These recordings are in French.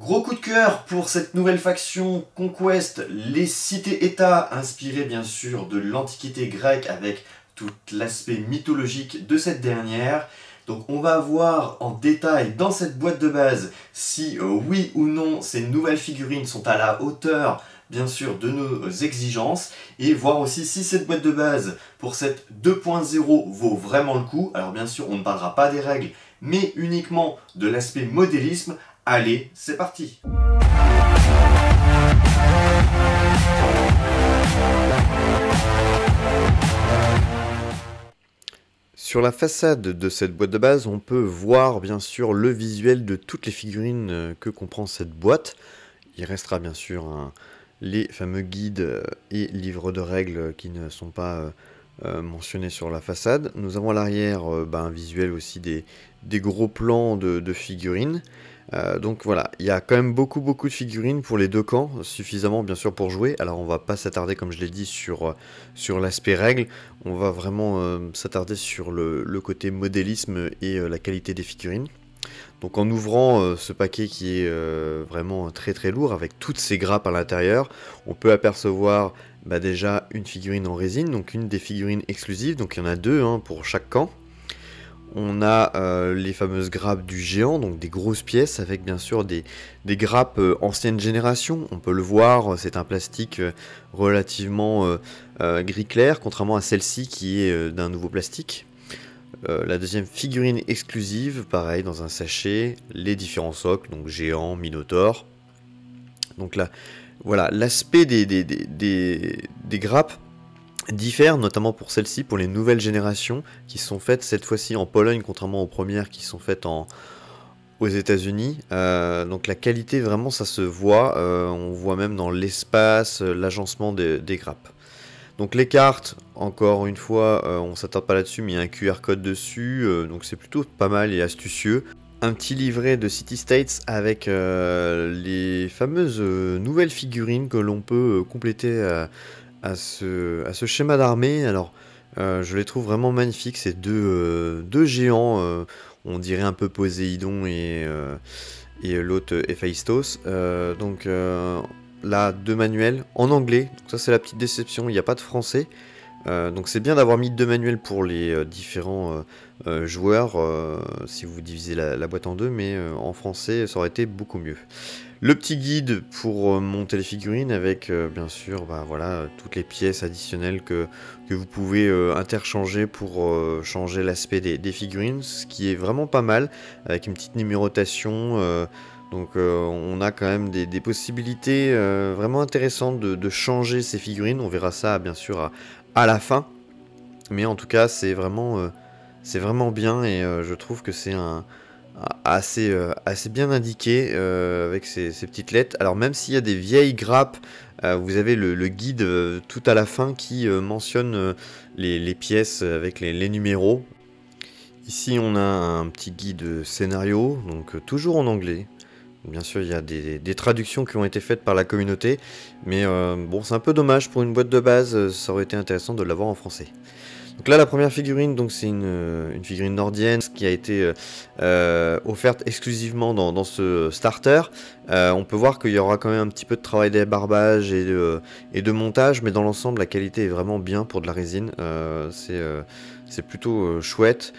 Gros coup de cœur pour cette nouvelle faction Conquest, les cités-états, inspirées bien sûr de l'Antiquité grecque avec tout l'aspect mythologique de cette dernière. Donc on va voir en détail dans cette boîte de base si oui ou non ces nouvelles figurines sont à la hauteur bien sûr de nos exigences et voir aussi si cette boîte de base pour cette 2.0 vaut vraiment le coup. Alors bien sûr on ne parlera pas des règles mais uniquement de l'aspect modélisme. Allez, c'est parti! Sur la façade de cette boîte de base, on peut voir bien sûr le visuel de toutes les figurines que comprend cette boîte. Il restera bien sûr les fameux guides et livres de règles qui ne sont pas mentionnés sur la façade. Nous avons à l'arrière un visuel aussi des gros plans de figurines. Donc voilà, il y a quand même beaucoup de figurines pour les deux camps, suffisamment bien sûr pour jouer. Alors on va pas s'attarder comme je l'ai dit sur l'aspect règles, on va vraiment s'attarder sur le côté modélisme et la qualité des figurines. Donc en ouvrant ce paquet qui est vraiment très lourd avec toutes ces grappes à l'intérieur, on peut apercevoir déjà une figurine en résine, donc une des figurines exclusives, donc il y en a deux pour chaque camp. On a les fameuses grappes du géant, donc des grosses pièces avec bien sûr des grappes ancienne génération. On peut le voir, c'est un plastique relativement gris clair, contrairement à celle-ci qui est d'un nouveau plastique. La deuxième figurine exclusive, pareil dans un sachet, les différents socles, donc géant, minotaure. Donc là, voilà, l'aspect des grappes diffère, notamment pour celle-ci, pour les nouvelles générations, qui sont faites cette fois-ci en Pologne, contrairement aux premières qui sont faites aux États-Unis. Donc la qualité, vraiment, ça se voit. On voit même dans l'espace, l'agencement des grappes. Donc les cartes, encore une fois, on ne s'attarde pas là-dessus, mais il y a un QR code dessus, donc c'est plutôt pas mal et astucieux. Un petit livret de City States avec les fameuses nouvelles figurines que l'on peut compléter à ce schéma d'armée. Alors je les trouve vraiment magnifiques, ces deux géants, on dirait un peu Poséidon et l'autre Héphaïstos. Là, deux manuels en anglais, donc ça c'est la petite déception, il n'y a pas de français. Donc c'est bien d'avoir mis deux manuels pour les différents joueurs, si vous divisez la boîte en deux, mais en français ça aurait été beaucoup mieux. Le petit guide pour monter les figurines avec bien sûr voilà, toutes les pièces additionnelles que vous pouvez interchanger pour changer l'aspect des figurines, ce qui est vraiment pas mal, avec une petite numérotation. Donc on a quand même des possibilités vraiment intéressantes de changer ces figurines. On verra ça bien sûr à la fin. Mais en tout cas c'est vraiment bien et je trouve que c'est assez bien indiqué avec ces petites lettres. Alors même s'il y a des vieilles grappes, vous avez le guide tout à la fin qui mentionne les pièces avec les numéros. Ici on a un petit guide scénario, donc toujours en anglais. Bien sûr, il y a des traductions qui ont été faites par la communauté, mais bon, c'est un peu dommage pour une boîte de base, ça aurait été intéressant de l'avoir en français. Donc là, la première figurine, donc c'est une figurine nordienne qui a été offerte exclusivement dans ce starter. On peut voir qu'il y aura quand même un petit peu de travail débarbage et de montage, mais dans l'ensemble, la qualité est vraiment bien pour de la résine. C'est plutôt chouette.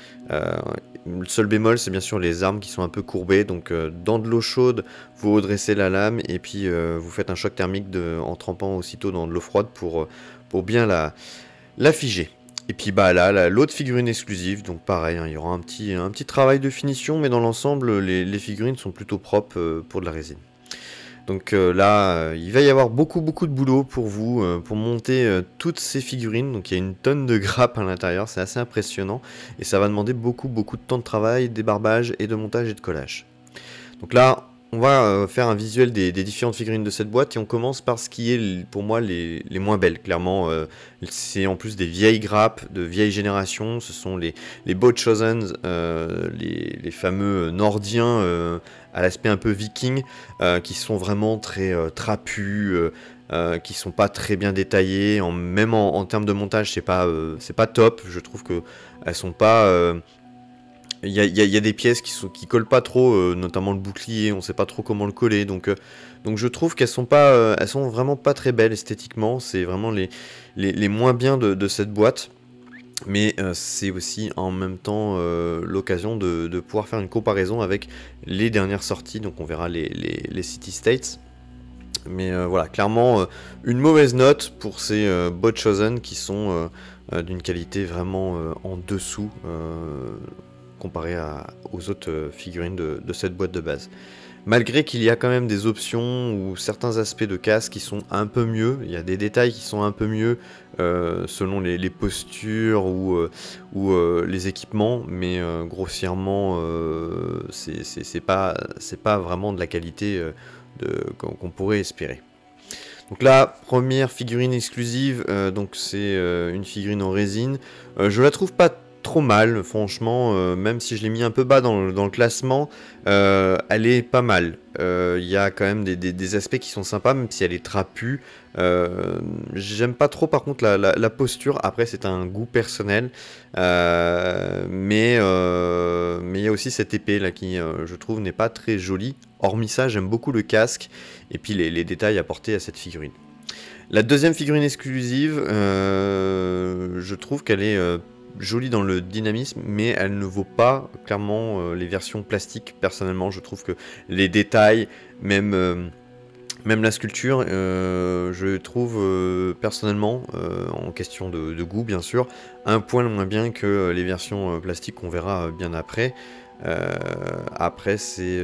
Le seul bémol, c'est bien sûr les armes qui sont un peu courbées. Donc dans de l'eau chaude, vous redressez la lame et puis vous faites un choc thermique en trempant aussitôt dans de l'eau froide pour bien la figer. Et puis là, l'autre figurine exclusive, donc pareil, il y aura un petit travail de finition, mais dans l'ensemble, les figurines sont plutôt propres pour de la résine. Donc là, il va y avoir beaucoup de boulot pour vous, pour monter toutes ces figurines. Donc il y a une tonne de grappes à l'intérieur, c'est assez impressionnant. Et ça va demander beaucoup de temps de travail, débarbage et de montage et de collage. Donc là, on va faire un visuel des différentes figurines de cette boîte et on commence par ce qui est pour moi les moins belles. Clairement, c'est en plus des vieilles grappes, de vieilles générations. Ce sont les Boat Chosen, les fameux nordiens à l'aspect un peu viking, qui sont vraiment très trapus, qui sont pas très bien détaillés. Même en termes de montage, c'est pas top. Je trouve que elles sont pas Il y a des pièces qui collent pas trop, notamment le bouclier, on sait pas trop comment le coller, donc je trouve qu'elles sont pas, elles sont vraiment pas très belles esthétiquement, c'est vraiment les moins bien de cette boîte. Mais c'est aussi en même temps l'occasion de pouvoir faire une comparaison avec les dernières sorties, donc on verra les City States. Mais voilà, clairement une mauvaise note pour ces Bot Chosen qui sont d'une qualité vraiment en dessous comparé aux autres figurines de cette boîte de base. Malgré qu'il y a quand même des options ou certains aspects de casque qui sont un peu mieux, il y a des détails qui sont un peu mieux selon les postures ou les équipements, mais grossièrement c'est pas vraiment de la qualité qu'on pourrait espérer. Donc là, première figurine exclusive, donc c'est une figurine en résine. Je la trouve pas trop mal, franchement, même si je l'ai mis un peu bas dans le classement, elle est pas mal. Il y a quand même des aspects qui sont sympas, même si elle est trapue. J'aime pas trop par contre la posture, après c'est un goût personnel, mais il y a aussi cette épée là qui je trouve n'est pas très jolie. Hormis ça, j'aime beaucoup le casque et puis les détails apportés à cette figurine. La deuxième figurine exclusive, je trouve qu'elle est jolie dans le dynamisme, mais elle ne vaut pas clairement les versions plastiques. Personnellement, je trouve que les détails, même la sculpture, je trouve personnellement, en question de goût bien sûr, un poil moins bien que les versions plastiques qu'on verra bien après. Après c'est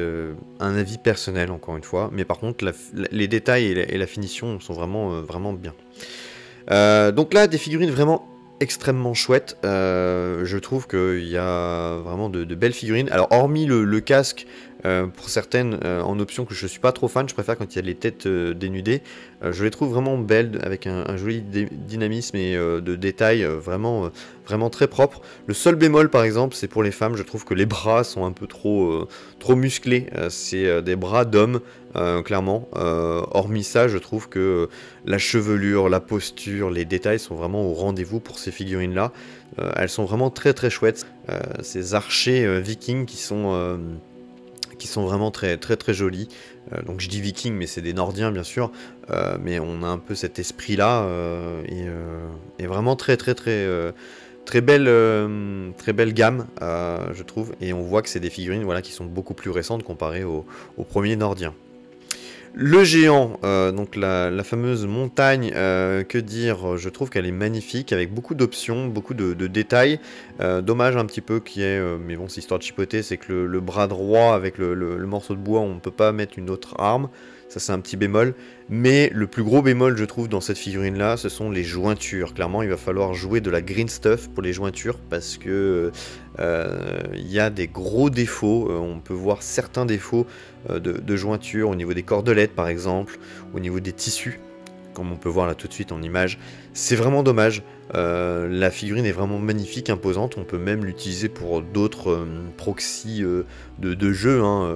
un avis personnel encore une fois, mais par contre les détails et la finition sont vraiment bien. Donc là des figurines vraiment extrêmement chouettes, je trouve qu'il y a vraiment de belles figurines. Alors hormis le casque, pour certaines en option que je suis pas trop fan, je préfère quand il y a les têtes dénudées, je les trouve vraiment belles avec un joli dynamisme et de détails vraiment très propres. Le seul bémol par exemple c'est pour les femmes, je trouve que les bras sont un peu trop musclés, c'est des bras d'hommes clairement. Hormis ça, je trouve que la chevelure, la posture, les détails sont vraiment au rendez-vous pour ces figurines là. Elles sont vraiment très chouettes, ces archers vikings qui sont vraiment très jolis. Donc je dis vikings, mais c'est des nordiens bien sûr, mais on a un peu cet esprit là et vraiment très belle gamme, je trouve, et on voit que c'est des figurines voilà, qui sont beaucoup plus récentes comparées aux premiers nordiens. Le géant, donc la fameuse montagne, que dire, je trouve qu'elle est magnifique, avec beaucoup d'options, beaucoup de détails. Dommage un petit peu qu'il y ait, mais bon c'est histoire de chipoter, c'est que le bras droit avec le morceau de bois, on ne peut pas mettre une autre arme. Ça c'est un petit bémol, mais le plus gros bémol je trouve dans cette figurine là, ce sont les jointures. Clairement il va falloir jouer de la green stuff pour les jointures, parce que il y a des gros défauts, on peut voir certains défauts de jointures au niveau des cordelettes par exemple, au niveau des tissus, comme on peut voir là tout de suite en image. C'est vraiment dommage. La figurine est vraiment magnifique, imposante, on peut même l'utiliser pour d'autres proxys de jeux, hein.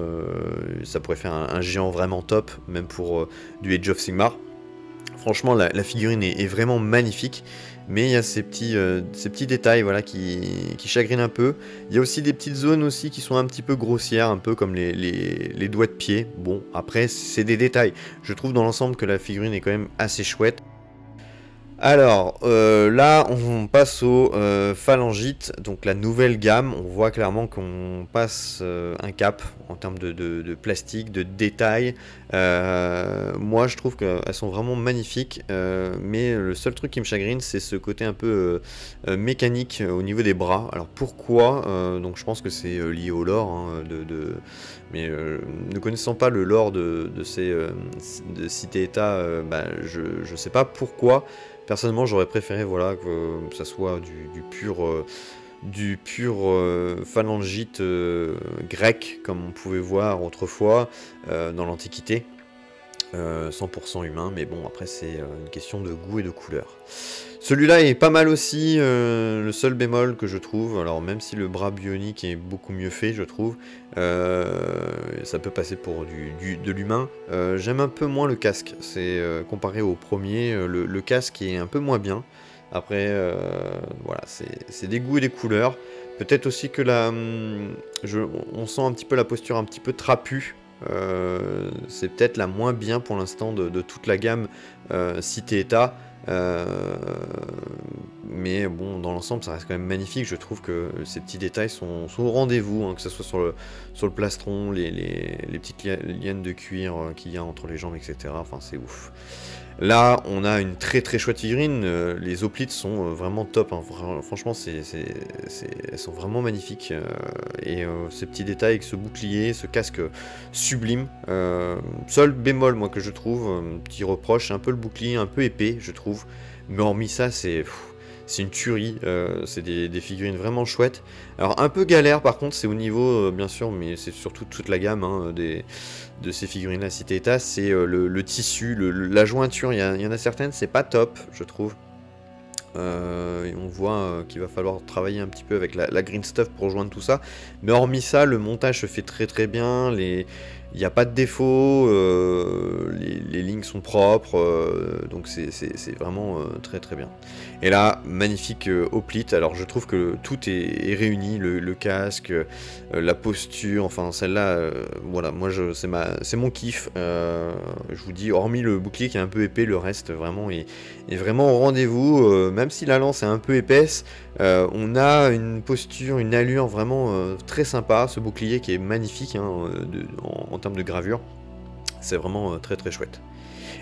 Ça pourrait faire un géant vraiment top, même pour du Age of Sigmar. Franchement la figurine est vraiment magnifique, mais il y a ces petits détails voilà, qui chagrinent un peu. Il y a aussi des petites zones aussi qui sont un petit peu grossières, un peu comme les doigts de pied. Bon, après c'est des détails. Je trouve dans l'ensemble que la figurine est quand même assez chouette. Alors, là, on passe au phalangite, donc la nouvelle gamme. On voit clairement qu'on passe un cap en termes de plastique, de détails. Moi, je trouve qu'elles sont vraiment magnifiques, mais le seul truc qui me chagrine, c'est ce côté un peu mécanique au niveau des bras. Alors, pourquoi donc, je pense que c'est lié au lore, hein, mais ne connaissant pas le lore de ces cités-états, bah, je sais pas pourquoi. Personnellement, j'aurais préféré voilà, que ça soit du pur phalangite grec, comme on pouvait voir autrefois dans l'Antiquité. 100% humain, mais bon, après c'est une question de goût et de couleur. Celui-là est pas mal aussi, le seul bémol que je trouve, alors même si le bras bionique est beaucoup mieux fait, je trouve, ça peut passer pour de l'humain. J'aime un peu moins le casque, c'est comparé au premier, le casque est un peu moins bien. Après, voilà, c'est des goûts et des couleurs. Peut-être aussi que on sent un petit peu la posture un petit peu trapue. C'est peut-être la moins bien pour l'instant de toute la gamme Cité-État. Mais bon, dans l'ensemble, ça reste quand même magnifique. Je trouve que ces petits détails sont au rendez-vous, hein, que ce soit sur le plastron, les petites lianes de cuir qu'il y a entre les jambes, etc. Enfin, c'est ouf. Là, on a une très très chouette figurine. Les hoplites sont vraiment top, hein. Franchement, elles sont vraiment magnifiques. Et ces petits détails avec ce bouclier, ce casque sublime. Seul bémol, moi, que je trouve, petit reproche, c'est un peu le bouclier, un peu épais, je trouve. Mais hormis ça, c'est une tuerie. C'est des figurines vraiment chouettes. Alors, un peu galère, par contre, c'est au niveau, bien sûr, mais c'est surtout toute la gamme hein, de ces figurines-là, Cité-État, c'est le tissu, la jointure. Il y en a certaines, c'est pas top, je trouve. Et on voit qu'il va falloir travailler un petit peu avec la green stuff pour joindre tout ça. Mais hormis ça, le montage se fait très très bien. Il n'y a pas de défaut, les lignes sont propres, donc c'est vraiment très très bien. Et là, magnifique hoplite. Alors je trouve que tout est réuni, le casque, la posture, enfin celle-là, voilà, moi c'est mon kiff. Je vous dis, hormis le bouclier qui est un peu épais, le reste vraiment est vraiment au rendez-vous. Même si la lance est un peu épaisse, on a une posture, une allure vraiment très sympa. Ce bouclier qui est magnifique hein, en termes de gravure, c'est vraiment très très chouette.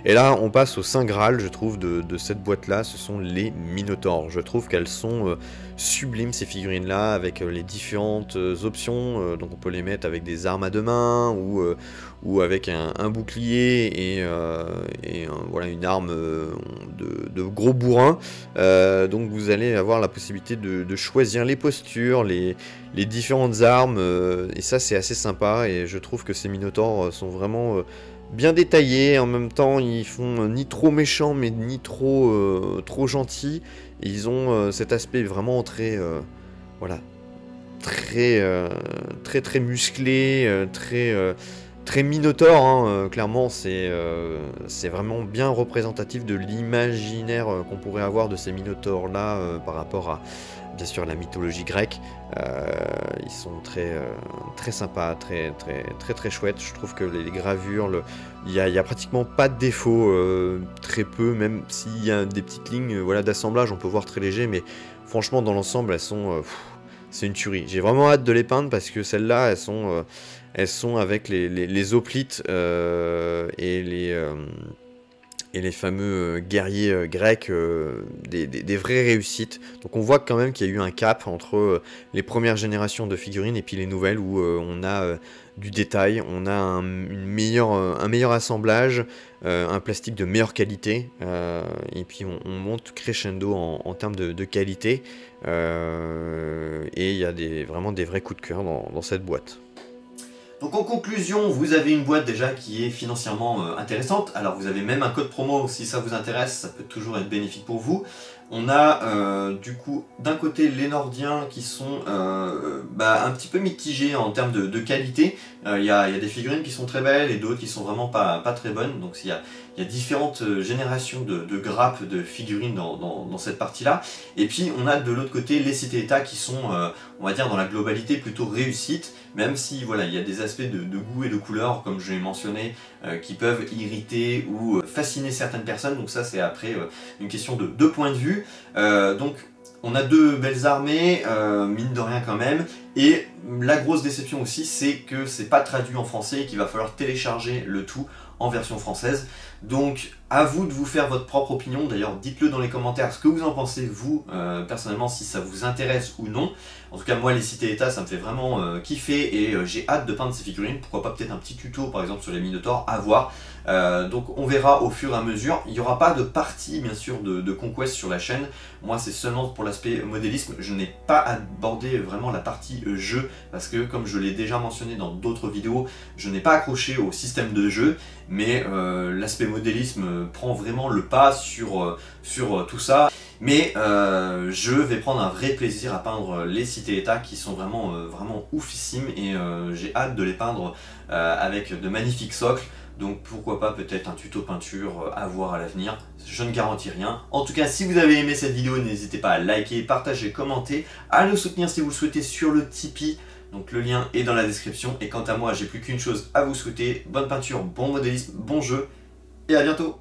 Et là on passe au Saint Graal, je trouve, de cette boîte là, ce sont les Minotaurs. Je trouve qu'elles sont sublimes ces figurines là, avec les différentes options, donc on peut les mettre avec des armes à deux mains, ou avec un bouclier et voilà, une arme de gros bourrin. Donc vous allez avoir la possibilité de choisir les postures, les différentes armes, et ça c'est assez sympa, et je trouve que ces Minotaurs sont vraiment bien détaillés. En même temps ils font ni trop méchants mais ni trop gentils, et ils ont cet aspect vraiment très voilà, très musclé, très Minotaure, hein. Clairement c'est vraiment bien représentatif de l'imaginaire qu'on pourrait avoir de ces Minotaures là par rapport à bien sûr la mythologie grecque. Ils sont très sympas, très chouettes. Je trouve que les gravures, il y a pratiquement pas de défaut, très peu, même s'il y a des petites lignes voilà, d'assemblage, on peut voir très léger, mais franchement dans l'ensemble elles sont c'est une tuerie. J'ai vraiment hâte de les peindre parce que celles-là elles sont avec les hoplites et les fameux guerriers grecs, des vraies réussites. Donc on voit quand même qu'il y a eu un cap entre les premières générations de figurines et puis les nouvelles, où on a du détail, on a un meilleur assemblage, un plastique de meilleure qualité, et puis on monte crescendo en termes de qualité, et il y a vraiment des vrais coups de cœur dans cette boîte. Donc en conclusion, vous avez une boîte déjà qui est financièrement intéressante. Alors vous avez même un code promo si ça vous intéresse, ça peut toujours être bénéfique pour vous. On a du coup d'un côté les Nordiens qui sont un petit peu mitigés en termes de qualité. Il y a des figurines qui sont très belles et d'autres qui sont vraiment pas très bonnes. Donc il y a différentes générations de grappes de figurines dans cette partie-là. Et puis on a de l'autre côté les Cité-État qui sont, on va dire, dans la globalité plutôt réussite. Même si voilà, il y a des aspects de goût et de couleur, comme je l'ai mentionné, qui peuvent irriter ou fasciner certaines personnes. Donc ça c'est après une question de point de vue. Donc on a deux belles armées, mine de rien quand même. Et la grosse déception aussi, c'est que c'est pas traduit en français et qu'il va falloir télécharger le tout en version française. Donc à vous de vous faire votre propre opinion. D'ailleurs dites-le dans les commentaires ce que vous en pensez vous, personnellement, si ça vous intéresse ou non. En tout cas moi les Cité-État ça me fait vraiment kiffer, et j'ai hâte de peindre ces figurines. Pourquoi pas peut-être un petit tuto par exemple sur les Minotaurs, à voir. Donc on verra au fur et à mesure. Il n'y aura pas de partie bien sûr de Conquest sur la chaîne. Moi c'est seulement pour l'aspect modélisme. Je n'ai pas abordé vraiment la partie jeu, parce que comme je l'ai déjà mentionné dans d'autres vidéos, je n'ai pas accroché au système de jeu. Mais l'aspect modélisme prend vraiment le pas sur tout ça. Mais je vais prendre un vrai plaisir à peindre les Cité-État qui sont vraiment oufissimes, et j'ai hâte de les peindre avec de magnifiques socles. Donc pourquoi pas peut-être un tuto peinture à voir à l'avenir, je ne garantis rien. En tout cas, si vous avez aimé cette vidéo, n'hésitez pas à liker, partager, commenter, à le soutenir si vous le souhaitez sur le Tipeee. Donc le lien est dans la description. Et quant à moi, j'ai plus qu'une chose à vous souhaiter. Bonne peinture, bon modélisme, bon jeu, et à bientôt.